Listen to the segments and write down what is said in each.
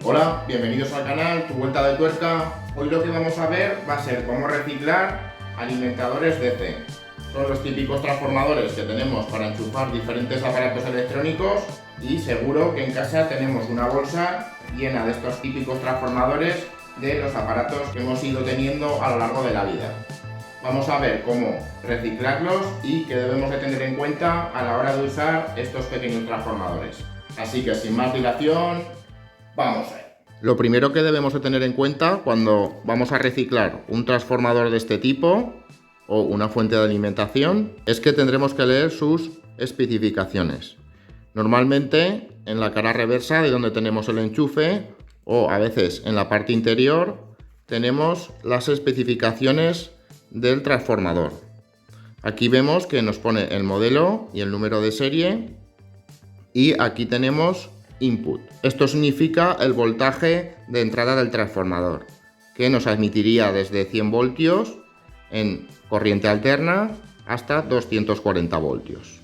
Hola, bienvenidos al canal Tu Vuelta de Tuerca. Hoy lo que vamos a ver va a ser cómo reciclar alimentadores DC. Son los típicos transformadores que tenemos para enchufar diferentes aparatos electrónicos y seguro que en casa tenemos una bolsa llena de estos típicos transformadores de los aparatos que hemos ido teniendo a lo largo de la vida. Vamos a ver cómo reciclarlos y qué debemos de tener en cuenta a la hora de usar estos pequeños transformadores. Así que sin más dilación, vamos a ver. Lo primero que debemos de tener en cuenta cuando vamos a reciclar un transformador de este tipo o una fuente de alimentación es que tendremos que leer sus especificaciones. Normalmente en la cara reversa de donde tenemos el enchufe o a veces en la parte interior tenemos las especificaciones del transformador. Aquí vemos que nos pone el modelo y el número de serie y aquí tenemos input. Esto significa el voltaje de entrada del transformador, que nos admitiría desde 100 voltios en corriente alterna hasta 240 voltios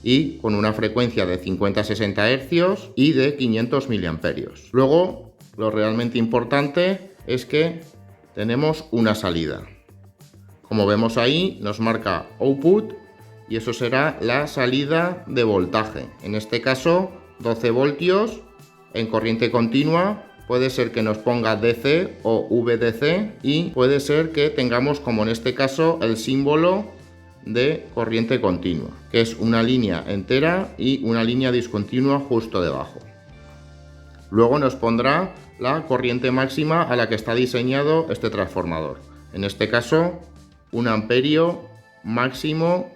y con una frecuencia de 50-60 Hz y de 500 miliamperios. Luego, lo realmente importante es que tenemos una salida. Como vemos ahí, nos marca output y eso será la salida de voltaje. En este caso, 12 voltios en corriente continua. Puede ser que nos ponga DC o VDC y puede ser que tengamos, como en este caso, el símbolo de corriente continua, que es una línea entera y una línea discontinua justo debajo. Luego nos pondrá la corriente máxima a la que está diseñado este transformador. En este caso, 1 amperio máximo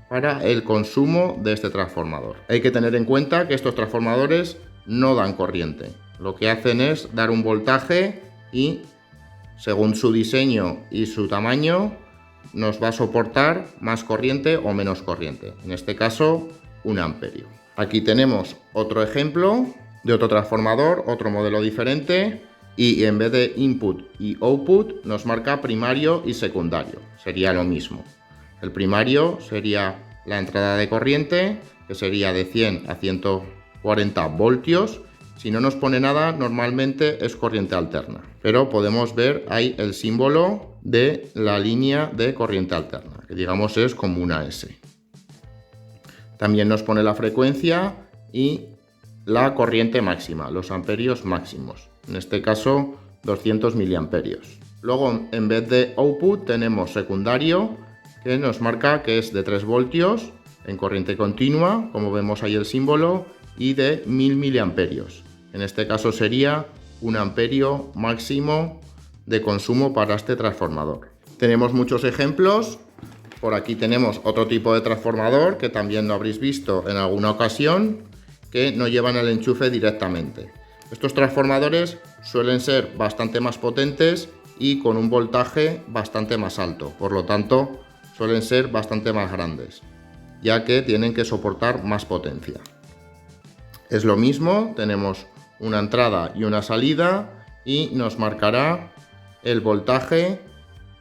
para el consumo de este transformador. Hay que tener en cuenta que estos transformadores no dan corriente. Lo que hacen es dar un voltaje y, según su diseño y su tamaño, nos va a soportar más corriente o menos corriente. En este caso, 1 amperio. Aquí tenemos otro ejemplo de otro transformador, otro modelo diferente. Y en vez de input y output nos marca primario y secundario. Sería lo mismo. El primario sería la entrada de corriente, que sería de 100 a 140 voltios. Si no nos pone nada, normalmente es corriente alterna. Pero podemos ver ahí el símbolo de la línea de corriente alterna, que digamos es como una S. También nos pone la frecuencia y la corriente máxima, los amperios máximos. En este caso, 200 miliamperios. Luego, en vez de output, tenemos secundario, que nos marca que es de 3 voltios en corriente continua, como vemos ahí el símbolo, y de 1000 miliamperios. En este caso sería 1 amperio máximo de consumo para este transformador. Tenemos muchos ejemplos. Por aquí tenemos otro tipo de transformador que también lo habréis visto en alguna ocasión, que no llevan el enchufe directamente. Estos transformadores suelen ser bastante más potentes y con un voltaje bastante más alto, por lo tanto suelen ser bastante más grandes, ya que tienen que soportar más potencia. Es lo mismo, tenemos una entrada y una salida y nos marcará el voltaje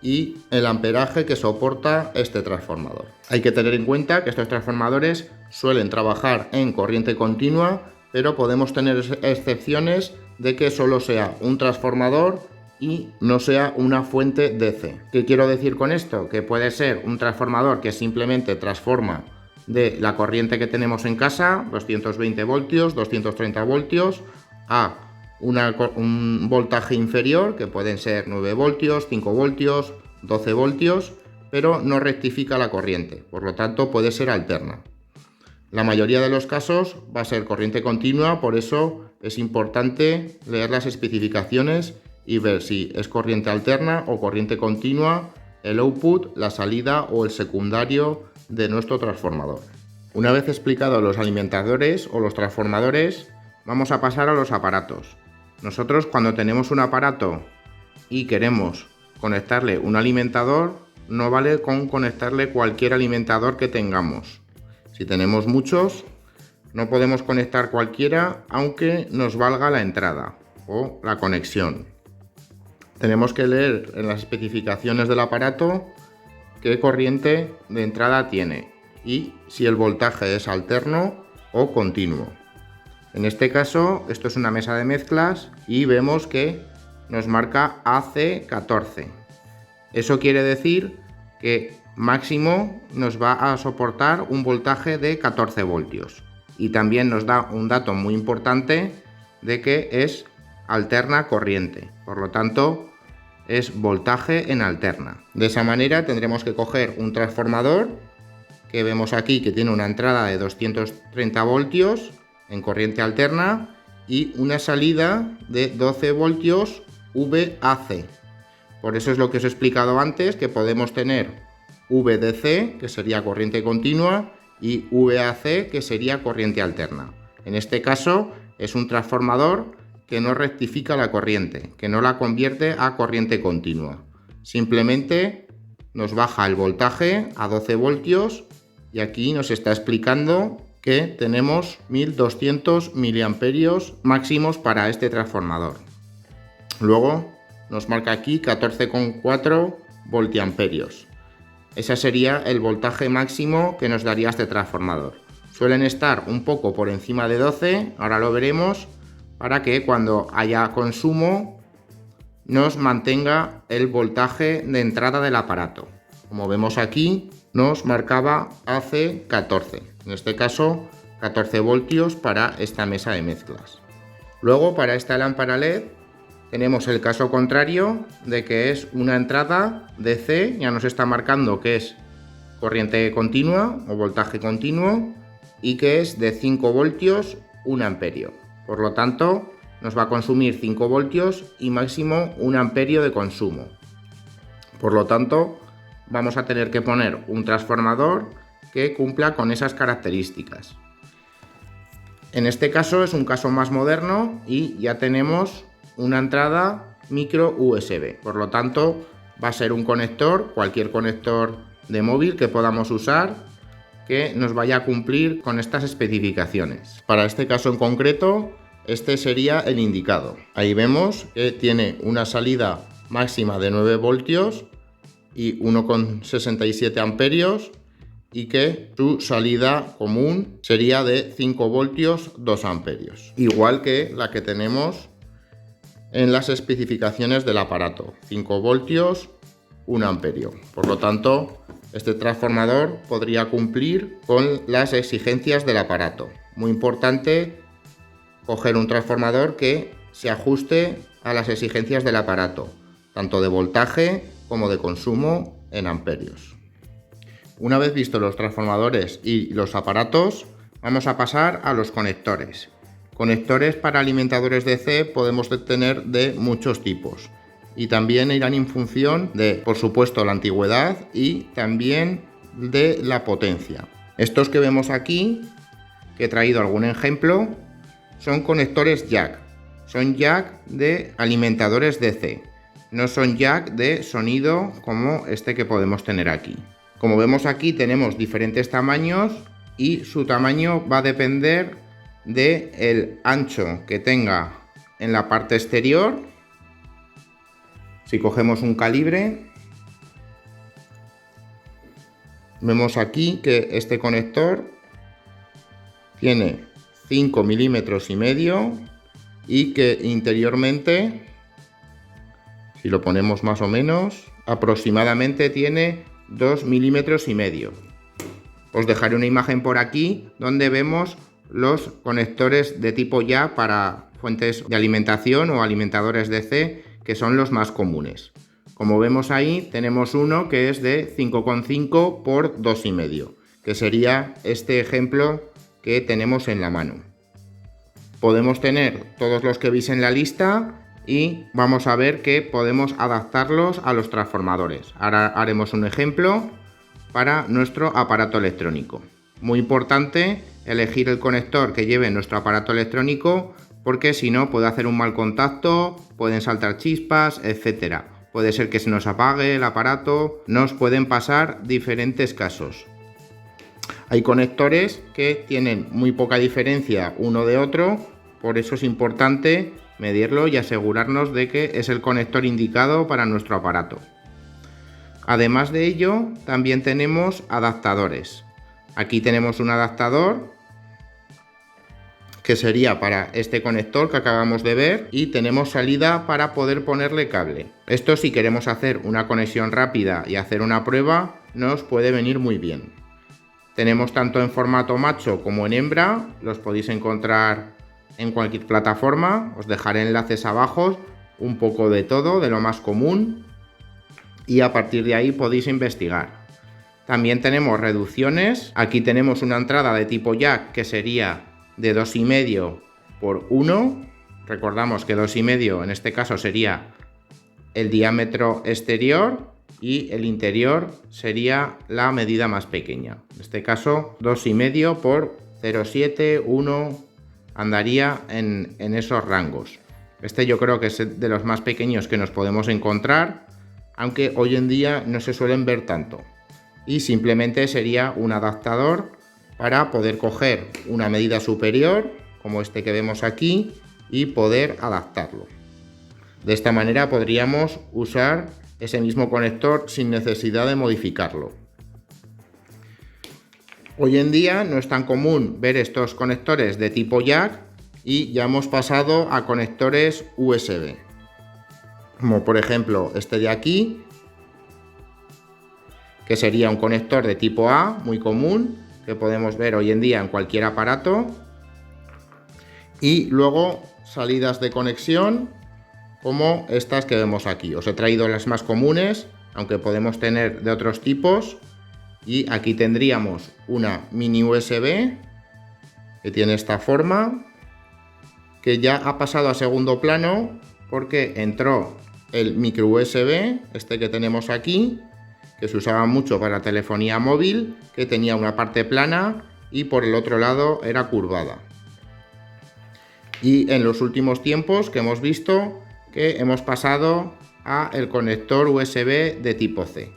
y el amperaje que soporta este transformador. Hay que tener en cuenta que estos transformadores suelen trabajar en corriente continua, pero podemos tener excepciones de que solo sea un transformador y no sea una fuente DC. ¿Qué quiero decir con esto? Que puede ser un transformador que simplemente transforma de la corriente que tenemos en casa, 220 voltios, 230 voltios, a un voltaje inferior, que pueden ser 9 voltios, 5 voltios, 12 voltios, pero no rectifica la corriente, por lo tanto puede ser alterna. La mayoría de los casos va a ser corriente continua, por eso es importante leer las especificaciones y ver si es corriente alterna o corriente continua, el output, la salida o el secundario de nuestro transformador. Una vez explicados los alimentadores o los transformadores, vamos a pasar a los aparatos. Nosotros, cuando tenemos un aparato y queremos conectarle un alimentador, no vale con conectarle cualquier alimentador que tengamos. Si tenemos muchos, no podemos conectar cualquiera, aunque nos valga la entrada o la conexión. Tenemos que leer en las especificaciones del aparato qué corriente de entrada tiene y si el voltaje es alterno o continuo. En este caso, esto es una mesa de mezclas y vemos que nos marca AC14. Eso quiere decir que máximo nos va a soportar un voltaje de 14 voltios. Y también nos da un dato muy importante de que es alterna corriente. Por lo tanto, es voltaje en alterna. De esa manera tendremos que coger un transformador que vemos aquí que tiene una entrada de 230 voltios en corriente alterna y una salida de 12 voltios VAC. Por eso es lo que os he explicado antes, que podemos tener VDC, que sería corriente continua, y VAC, que sería corriente alterna. En este caso es un transformador que no rectifica la corriente, que no la convierte a corriente continua. Simplemente nos baja el voltaje a 12 voltios y aquí nos está explicando que tenemos 1200 miliamperios máximos para este transformador. Luego nos marca aquí 14,4 voltiamperios. Ese sería el voltaje máximo que nos daría este transformador. Suelen estar un poco por encima de 12, ahora lo veremos, para que cuando haya consumo nos mantenga el voltaje de entrada del aparato. Como vemos aquí, nos marcaba AC14, en este caso 14 voltios para esta mesa de mezclas. Luego, para esta lámpara LED tenemos el caso contrario, de que es una entrada DC, ya nos está marcando que es corriente continua o voltaje continuo y que es de 5 voltios 1 amperio. Por lo tanto, nos va a consumir 5 voltios y máximo 1 amperio de consumo. Por lo tanto, vamos a tener que poner un transformador que cumpla con esas características. En este caso es un caso más moderno y ya tenemos una entrada micro USB. Por lo tanto, va a ser un conector, cualquier conector de móvil que podamos usar, que nos vaya a cumplir con estas especificaciones. Para este caso en concreto, este sería el indicado. Ahí vemos que tiene una salida máxima de 9 voltios y 1,67 amperios y que su salida común sería de 5 voltios 2 amperios. Igual que la que tenemos en las especificaciones del aparato, 5 voltios 1 amperio. Por lo tanto, este transformador podría cumplir con las exigencias del aparato. Muy importante coger un transformador que se ajuste a las exigencias del aparato, tanto de voltaje como de consumo en amperios. Una vez vistos los transformadores y los aparatos, vamos a pasar a los conectores. Conectores para alimentadores DC podemos tener de muchos tipos y también irán en función de, por supuesto, la antigüedad y también de la potencia. Estos que vemos aquí, que he traído algún ejemplo, son conectores jack. Son jack de alimentadores DC, no son jack de sonido como este que podemos tener aquí. Como vemos aquí, tenemos diferentes tamaños y su tamaño va a depender del ancho que tenga en la parte exterior. Si cogemos un calibre, vemos aquí que este conector tiene 5 milímetros y medio y que interiormente, si lo ponemos más o menos, aproximadamente tiene 2 milímetros y medio. Os dejaré una imagen por aquí donde vemos los conectores de tipo jack para fuentes de alimentación o alimentadores DC, que son los más comunes. Como vemos ahí, tenemos uno que es de 5,5 por 2,5, que sería este ejemplo que tenemos en la mano. Podemos tener todos los que veis en la lista y vamos a ver que podemos adaptarlos a los transformadores. Ahora haremos un ejemplo para nuestro aparato electrónico. Muy importante elegir el conector que lleve nuestro aparato electrónico, porque si no puede hacer un mal contacto, pueden saltar chispas, etc. Puede ser que se nos apague el aparato, nos pueden pasar diferentes casos. Hay conectores que tienen muy poca diferencia uno de otro, por eso es importante medirlo y asegurarnos de que es el conector indicado para nuestro aparato. Además de ello, también tenemos adaptadores. Aquí tenemos un adaptador que sería para este conector que acabamos de ver, y tenemos salida para poder ponerle cable. Esto, si queremos hacer una conexión rápida y hacer una prueba, nos puede venir muy bien. Tenemos tanto en formato macho como en hembra, los podéis encontrar en cualquier plataforma. Os dejaré enlaces abajo, un poco de todo, de lo más común, y a partir de ahí podéis investigar. También tenemos reducciones. Aquí tenemos una entrada de tipo jack que sería de 2,5 por 1. Recordamos que 2,5 en este caso sería el diámetro exterior y el interior sería la medida más pequeña. En este caso 2,5 por 0,7, 1, andaría en esos rangos. Este yo creo que es de los más pequeños que nos podemos encontrar, aunque hoy en día no se suelen ver tanto. Y simplemente sería un adaptador para poder coger una medida superior, como este que vemos aquí, y poder adaptarlo. De esta manera podríamos usar ese mismo conector sin necesidad de modificarlo. Hoy en día no es tan común ver estos conectores de tipo jack y ya hemos pasado a conectores USB. Como por ejemplo este de aquí, que sería un conector de tipo A, muy común, que podemos ver hoy en día en cualquier aparato. Y luego salidas de conexión como estas que vemos aquí. Os he traído las más comunes, aunque podemos tener de otros tipos. Y aquí tendríamos una mini USB que tiene esta forma, que ya ha pasado a segundo plano porque entró el micro USB, este que tenemos aquí, que se usaba mucho para telefonía móvil, que tenía una parte plana y por el otro lado era curvada. Y en los últimos tiempos que hemos visto que hemos pasado a el conector USB de tipo C,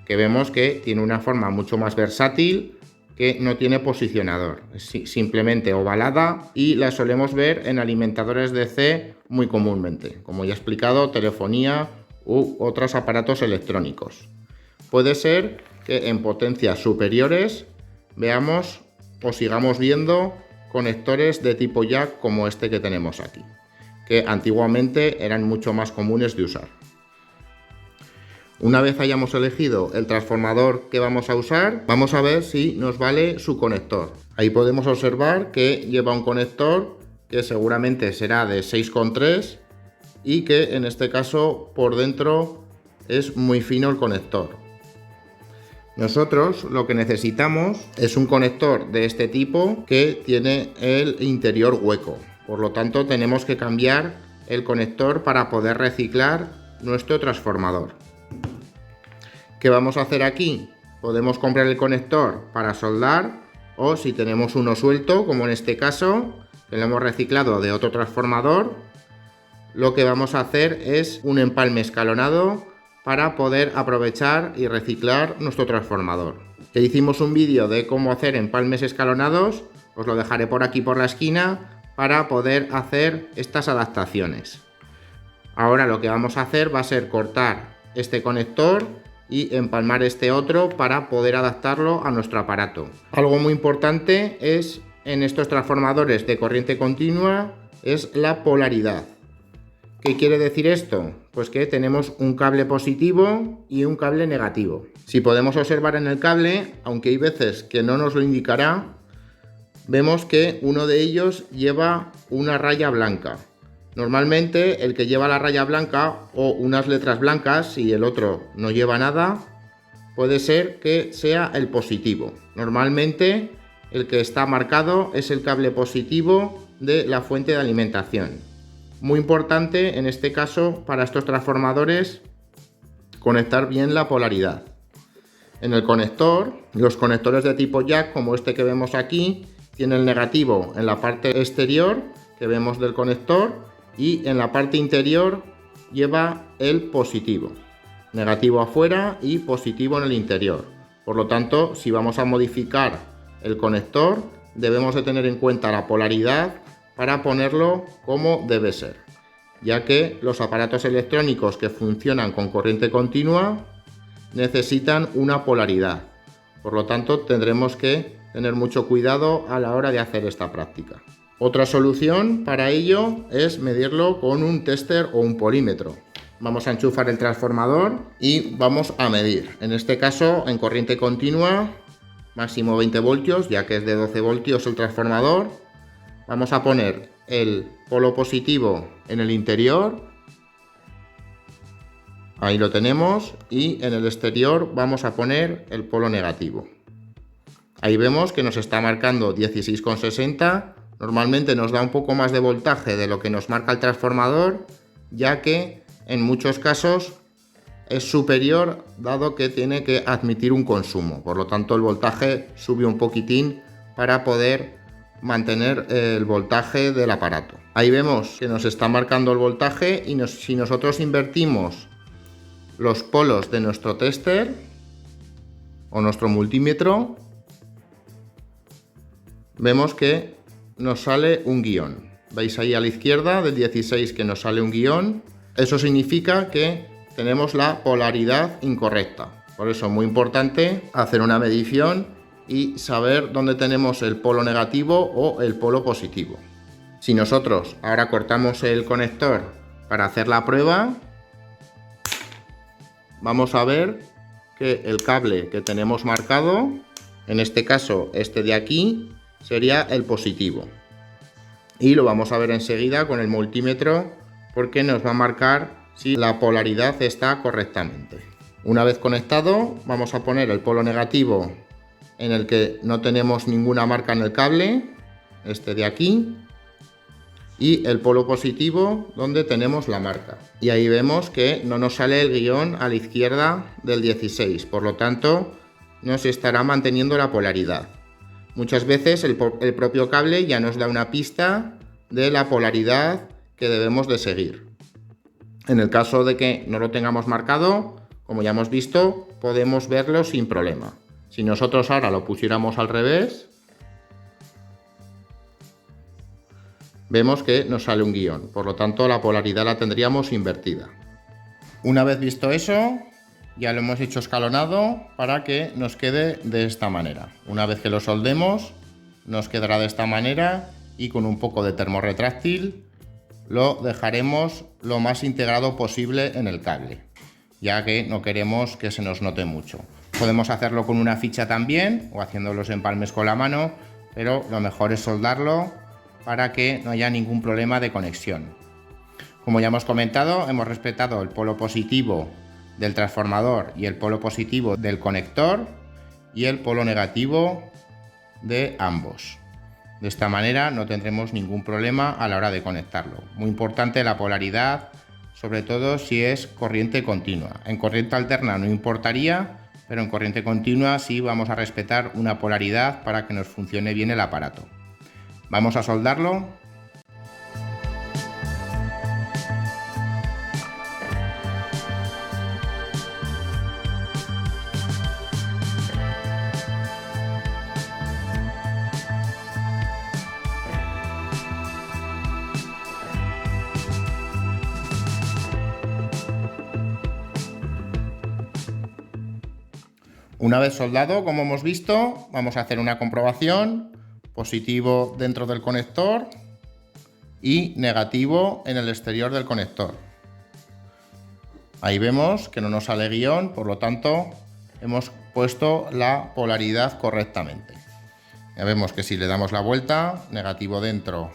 que vemos que tiene una forma mucho más versátil, que no tiene posicionador, es simplemente ovalada, y la solemos ver en alimentadores DC muy comúnmente, como ya he explicado, telefonía u otros aparatos electrónicos. Puede ser que en potencias superiores veamos o sigamos viendo conectores de tipo jack como este que tenemos aquí, que antiguamente eran mucho más comunes de usar. Una vez hayamos elegido el transformador que vamos a usar, vamos a ver si nos vale su conector. Ahí podemos observar que lleva un conector que seguramente será de 6,3 y que en este caso por dentro es muy fino el conector. Nosotros lo que necesitamos es un conector de este tipo que tiene el interior hueco. Por lo tanto, tenemos que cambiar el conector para poder reciclar nuestro transformador. ¿Qué vamos a hacer aquí? Podemos comprar el conector para soldar, o si tenemos uno suelto, como en este caso, que lo hemos reciclado de otro transformador, lo que vamos a hacer es un empalme escalonado para poder aprovechar y reciclar nuestro transformador. Ya hicimos un vídeo de cómo hacer empalmes escalonados, os lo dejaré por aquí por la esquina para poder hacer estas adaptaciones. Ahora lo que vamos a hacer va a ser cortar este conector y empalmar este otro para poder adaptarlo a nuestro aparato. Algo muy importante es en estos transformadores de corriente continua es la polaridad. ¿Qué quiere decir esto? Pues que tenemos un cable positivo y un cable negativo. Si podemos observar en el cable, aunque hay veces que no nos lo indicará, vemos que uno de ellos lleva una raya blanca. Normalmente el que lleva la raya blanca o unas letras blancas y el otro no lleva nada, puede ser que sea el positivo. Normalmente el que está marcado es el cable positivo de la fuente de alimentación. Muy importante en este caso para estos transformadores conectar bien la polaridad. En el conector, los conectores de tipo jack como este que vemos aquí, tiene el negativo en la parte exterior que vemos del conector y en la parte interior lleva el positivo. Negativo afuera y positivo en el interior. Por lo tanto, si vamos a modificar el conector, debemos de tener en cuenta la polaridad para ponerlo como debe ser, ya que los aparatos electrónicos que funcionan con corriente continua necesitan una polaridad. Por lo tanto, tendremos que tener mucho cuidado a la hora de hacer esta práctica. Otra solución para ello es medirlo con un tester o un polímetro. Vamos a enchufar el transformador y vamos a medir. En este caso, en corriente continua, máximo 20 voltios, ya que es de 12 voltios el transformador. Vamos a poner el polo positivo en el interior. Ahí lo tenemos. Y en el exterior vamos a poner el polo negativo. Ahí vemos que nos está marcando 16,60. Normalmente nos da un poco más de voltaje de lo que nos marca el transformador, ya que en muchos casos es superior, dado que tiene que admitir un consumo. Por lo tanto, el voltaje sube un poquitín para poder mantener el voltaje del aparato. Ahí vemos que nos está marcando el voltaje y si nosotros invertimos los polos de nuestro tester o nuestro multímetro, vemos que nos sale un guión. Veis ahí a la izquierda del 16 que nos sale un guión. Eso significa que tenemos la polaridad incorrecta. Por eso es muy importante hacer una medición y saber dónde tenemos el polo negativo o el polo positivo. Si nosotros ahora cortamos el conector para hacer la prueba, vamos a ver que el cable que tenemos marcado, en este caso este de aquí, sería el positivo. Y lo vamos a ver enseguida con el multímetro, porque nos va a marcar si la polaridad está correctamente. Una vez conectado, vamos a poner el polo negativo en el que no tenemos ninguna marca en el cable, este de aquí, y el polo positivo donde tenemos la marca. Y ahí vemos que no nos sale el guión a la izquierda del 16, por lo tanto nos estará manteniendo la polaridad. Muchas veces el propio cable ya nos da una pista de la polaridad que debemos de seguir. En el caso de que no lo tengamos marcado, como ya hemos visto, podemos verlo sin problema. Si nosotros ahora lo pusiéramos al revés, vemos que nos sale un guión, por lo tanto la polaridad la tendríamos invertida. Una vez visto eso, ya lo hemos hecho escalonado para que nos quede de esta manera. Una vez que lo soldemos, nos quedará de esta manera y con un poco de termorretráctil lo dejaremos lo más integrado posible en el cable, ya que no queremos que se nos note mucho. Podemos hacerlo con una ficha también o haciendo los empalmes con la mano, pero lo mejor es soldarlo para que no haya ningún problema de conexión. Como ya hemos comentado, hemos respetado el polo positivo del transformador y el polo positivo del conector y el polo negativo de ambos. De esta manera no tendremos ningún problema a la hora de conectarlo. Muy importante la polaridad, sobre todo si es corriente continua. En corriente alterna no importaría, pero en corriente continua sí vamos a respetar una polaridad para que nos funcione bien el aparato. Vamos a soldarlo. Una vez soldado, como hemos visto, vamos a hacer una comprobación. Positivo dentro del conector y negativo en el exterior del conector. Ahí vemos que no nos sale guión, por lo tanto hemos puesto la polaridad correctamente. Ya vemos que si le damos la vuelta, negativo dentro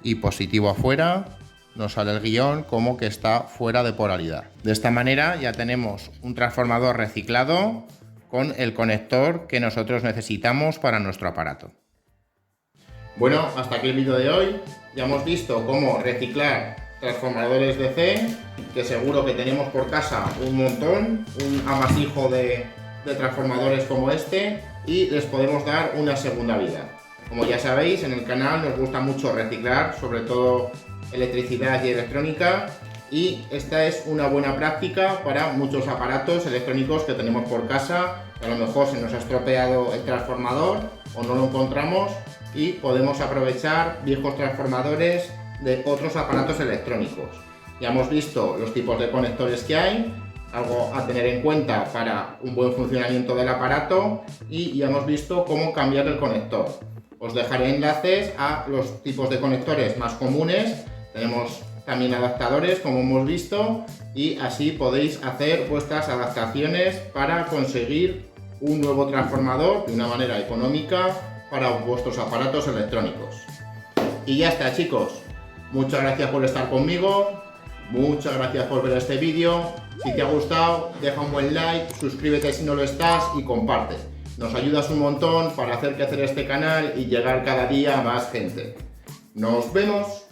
y positivo afuera, nos sale el guión como que está fuera de polaridad. De esta manera ya tenemos un transformador reciclado con el conector que nosotros necesitamos para nuestro aparato. Bueno, hasta aquí el vídeo de hoy. Ya hemos visto cómo reciclar transformadores DC, que seguro que tenemos por casa un montón, un amasijo de transformadores como este, y les podemos dar una segunda vida. Como ya sabéis, en el canal nos gusta mucho reciclar, sobre todo electricidad y electrónica, y esta es una buena práctica para muchos aparatos electrónicos que tenemos por casa. A lo mejor se nos ha estropeado el transformador o no lo encontramos y podemos aprovechar viejos transformadores de otros aparatos electrónicos. Ya hemos visto los tipos de conectores que hay, algo a tener en cuenta para un buen funcionamiento del aparato, y ya hemos visto cómo cambiar el conector. os dejaré enlaces a los tipos de conectores más comunes. Tenemos también adaptadores, como hemos visto, y así podéis hacer vuestras adaptaciones para conseguir un nuevo transformador de una manera económica para vuestros aparatos electrónicos. Y ya está, chicos. Muchas gracias por estar conmigo. Muchas gracias por ver este vídeo. Si te ha gustado, deja un buen like, suscríbete si no lo estás y comparte. Nos ayudas un montón para hacer crecer este canal y llegar cada día a más gente. ¡Nos vemos!